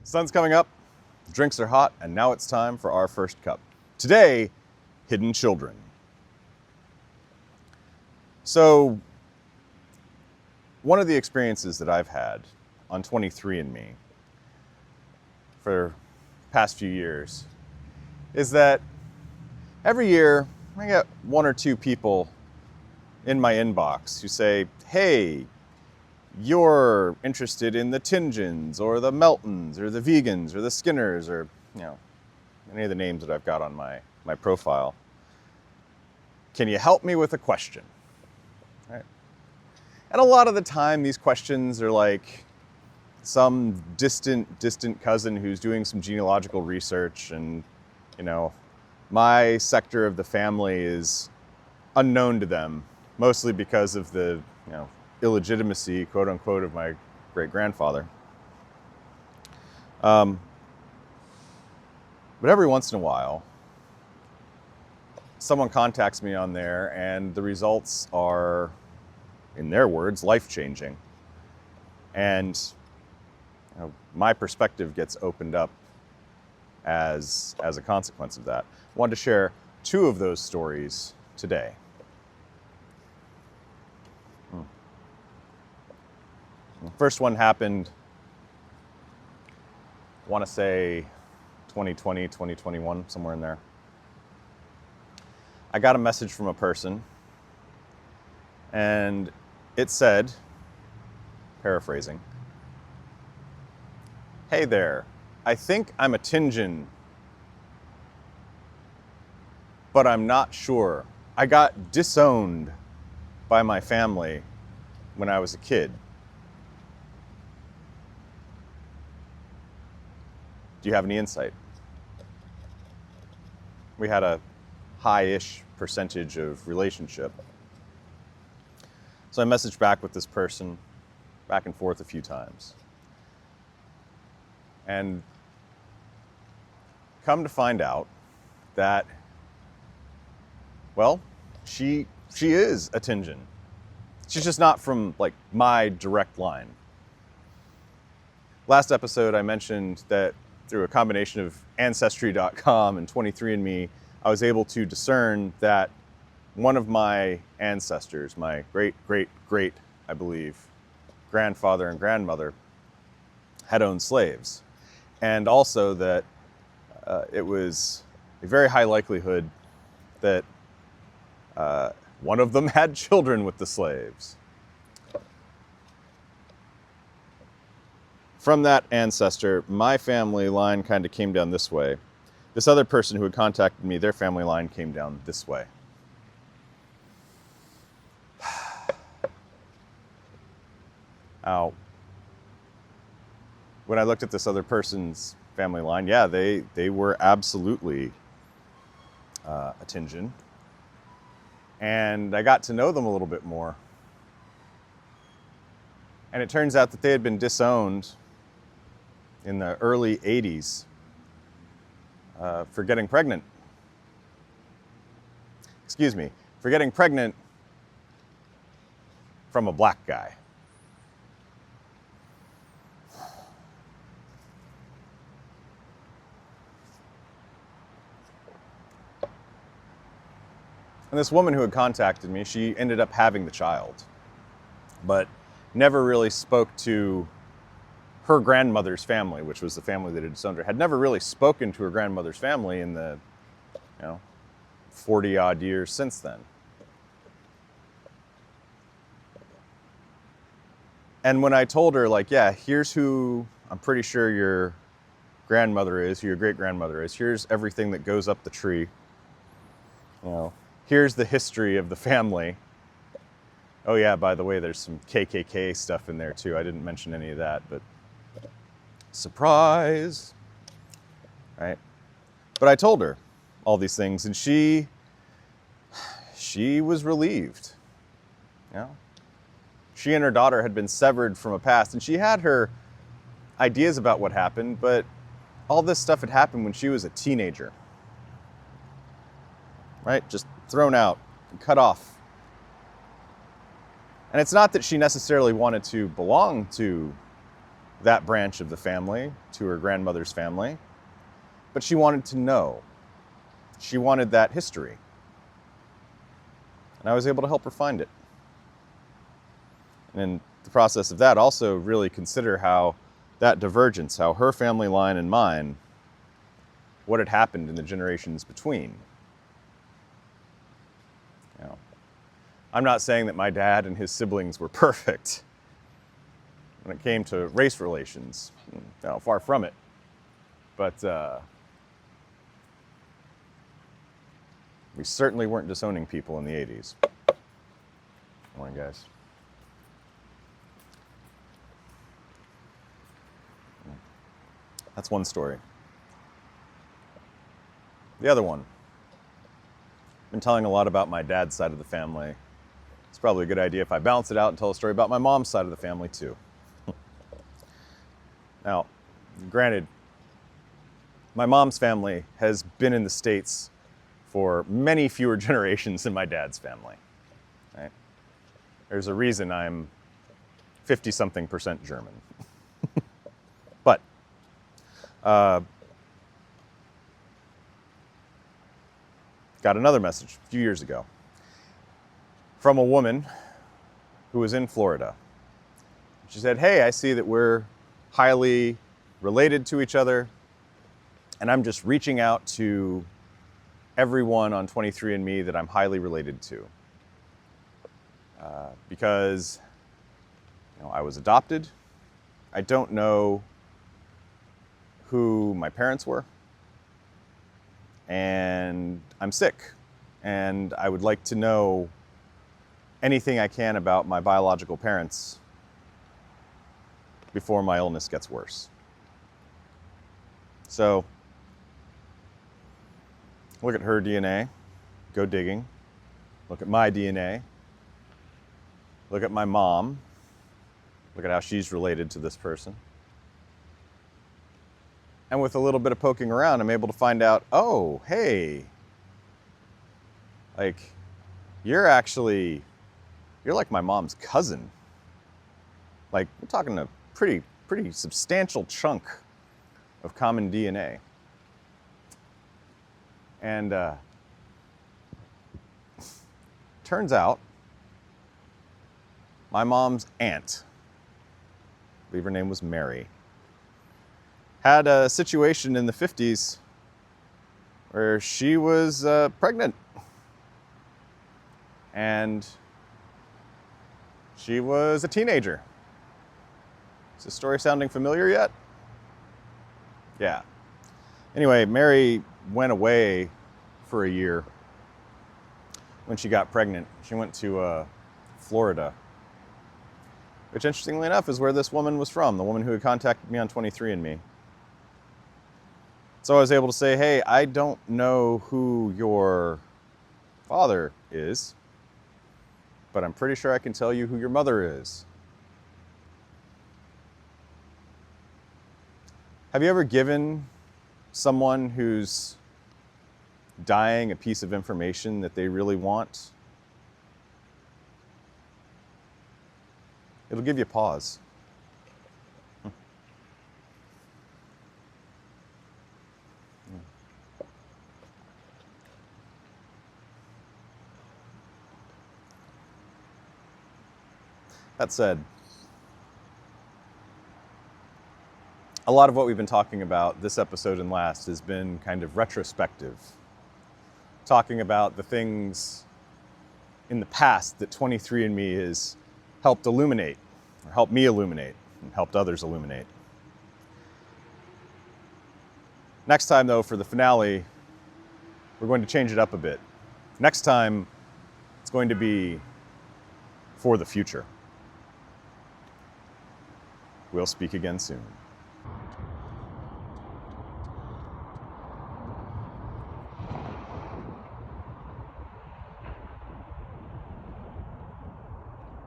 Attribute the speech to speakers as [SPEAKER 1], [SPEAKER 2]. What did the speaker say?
[SPEAKER 1] Sun's coming up, drinks are hot, and now it's time for our first cup. Today, hidden children. So, one of the experiences that I've had on 23&Me for the past few years is that every year I get one or two people in my inbox who say, hey, you're interested in the Tingens or the Meltons or the Vegans or the Skinners or, any of the names that I've got on my profile. Can you help me with a question? Right. And a lot of the time these questions are like some distant cousin who's doing some genealogical research and, my sector of the family is unknown to them, mostly because of the, illegitimacy, quote unquote, of my great-grandfather. But every once in a while, someone contacts me on there and the results are, in their words, life-changing. And my perspective gets opened up as a consequence of that. I wanted to share two of those stories today. The first one happened, I want to say 2020, 2021, somewhere in there. I got a message from a person, and it said, paraphrasing, hey there, I think I'm a Tingen, but I'm not sure. I got disowned by my family when I was a kid. Do you have any insight? We had a high-ish percentage of relationship. So I messaged back with this person, back and forth a few times. And come to find out that, well, she is a Tingen. She's just not from, my direct line. Last episode, I mentioned that through a combination of Ancestry.com and 23&Me, I was able to discern that one of my ancestors, my great, I believe, grandfather and grandmother, had owned slaves. And also that it was a very high likelihood that one of them had children with the slaves. From that ancestor, my family line kind of came down this way. This other person who had contacted me, their family line came down this way. Now, when I looked at this other person's family line, yeah, they were absolutely a Tingen. And I got to know them a little bit more. And it turns out that they had been disowned in the early 80s for getting pregnant. For getting pregnant from a black guy. And this woman who had contacted me, she ended up having the child, but never really spoke to her grandmother's family, which was the family that had disowned her, had never really spoken to her grandmother's family in the, 40 odd years since then. And when I told her, yeah, here's who I'm pretty sure your grandmother is, who your great grandmother is, here's everything that goes up the tree, here's the history of the family. Oh yeah, by the way, there's some KKK stuff in there too. I didn't mention any of that, but surprise, right? But I told her all these things, and she was relieved. She and her daughter had been severed from a past, and she had her ideas about what happened, but all this stuff had happened when she was a teenager, right? Just thrown out and cut off. And it's not that she necessarily wanted to belong to that branch of the family to her grandmother's family, but she wanted to know. She wanted that history. And I was able to help her find it. And in the process of that, also really consider how that divergence, how her family line and mine, what had happened in the generations between. You know, I'm not saying that my dad and his siblings were perfect when it came to race relations. No, far from it. But we certainly weren't disowning people in the 80s. Good morning, guys. That's one story. The other one. I've been telling a lot about my dad's side of the family. It's probably a good idea if I balance it out and tell a story about my mom's side of the family too. Now, granted, my mom's family has been in the States for many fewer generations than my dad's family. Right? There's a reason I'm 50-something% German. But got another message a few years ago from a woman who was in Florida. She said, "Hey, I see that we're highly related to each other, and I'm just reaching out to everyone on 23&Me that I'm highly related to. Because I was adopted. I don't know who my parents were, and I'm sick, and I would like to know anything I can about my biological parents before my illness gets worse." So, look at her DNA, go digging, look at my DNA, look at my mom, look at how she's related to this person. And with a little bit of poking around, I'm able to find out, oh, hey, like, you're like my mom's cousin. Like, we're talking a pretty substantial chunk of common DNA. And turns out, my mom's aunt, I believe her name was Mary, had a situation in the 50s where she was pregnant. And she was a teenager. Is this story sounding familiar yet? Yeah. Anyway, Mary went away for a year when she got pregnant. She went to Florida, which interestingly enough is where this woman was from, the woman who had contacted me on 23&Me. So I was able to say, hey, I don't know who your father is, but I'm pretty sure I can tell you who your mother is. Have you ever given someone who's dying a piece of information that they really want? It'll give you pause. That said, a lot of what we've been talking about this episode and last has been kind of retrospective, talking about the things in the past that 23&Me has helped illuminate, or helped me illuminate, and helped others illuminate. Next time, though, for the finale, we're going to change it up a bit. Next time, it's going to be for the future. We'll speak again soon.